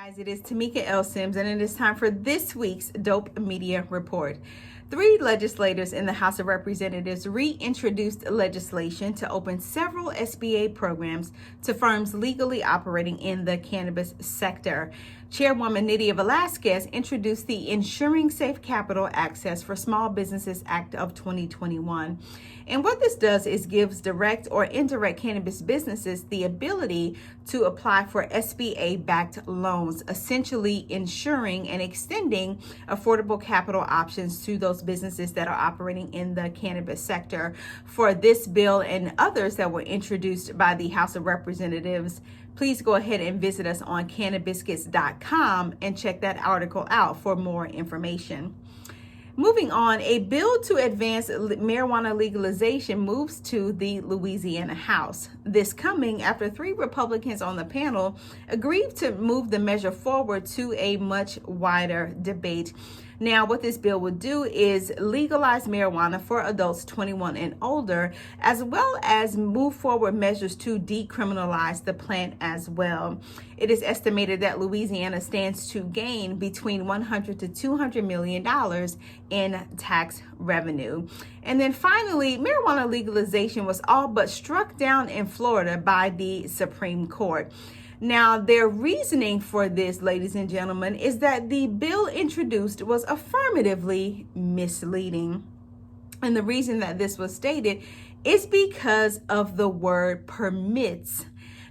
Guys, it is Tamika L. Sims, and it is time for this week's Dope Media Report. 3 legislators in the House of Representatives reintroduced legislation to open several SBA programs to firms legally operating in the cannabis sector. Chairwoman Nydia Velasquez introduced the Ensuring Safe Capital Access for Small Businesses Act of 2021. And what this does is gives direct or indirect cannabis businesses the ability to apply for SBA-backed loans, essentially ensuring and extending affordable capital options to those businesses that are operating in the cannabis sector. For this bill and others that were introduced by the House of Representatives, please go ahead and visit us on cannabiscuits.com and check that article out for more information. Moving on, a bill to advance marijuana legalization moves to the Louisiana House. This coming after 3 Republicans on the panel agreed to move the measure forward to a much wider debate. Now, what this bill would do is legalize marijuana for adults 21 and older, as well as move forward measures to decriminalize the plant as well. It is estimated that Louisiana stands to gain between $100 to $200 million in tax revenue. And then finally, marijuana legalization was all but struck down in Florida by the Supreme Court. Now, their reasoning for this, ladies and gentlemen, is that the bill introduced was affirmatively misleading. And the reason that this was stated is because of the word permits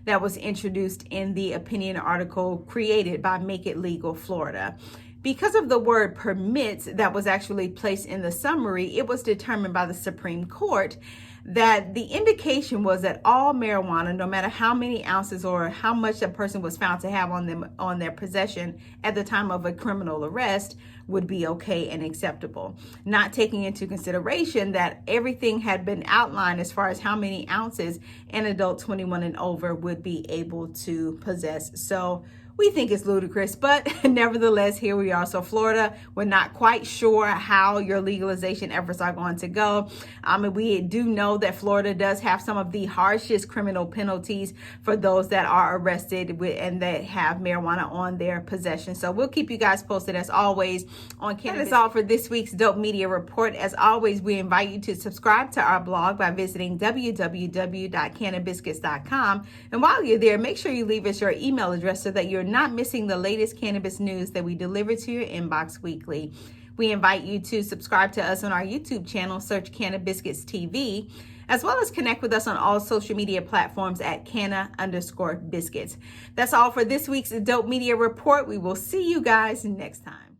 that was introduced in the opinion article created by Make It Legal Florida. Because of the word permits that was actually placed in the summary, it was determined by the Supreme Court that the indication was that all marijuana, no matter how many ounces or how much a person was found to have on their possession at the time of a criminal arrest, would be okay and acceptable, not taking into consideration that everything had been outlined as far as how many ounces an adult 21 and over would be able to possess. So we think it's ludicrous, but nevertheless, here we are. So Florida, we're not quite sure how your legalization efforts are going to go. We do know that Florida does have some of the harshest criminal penalties for those that are arrested and that have marijuana on their possession. So we'll keep you guys posted as always on Cannabis. That is all for this week's Dope Media Report. As always, we invite you to subscribe to our blog by visiting www.cannabiscuits.com. And while you're there, make sure you leave us your email address so that you're not missing the latest cannabis news that we deliver to your inbox weekly. We invite you to subscribe to us on our YouTube channel, search CannaBiscuits TV, as well as connect with us on all social media platforms at Canna_biscuits. That's all for this week's Dope Media Report. We will see you guys next time.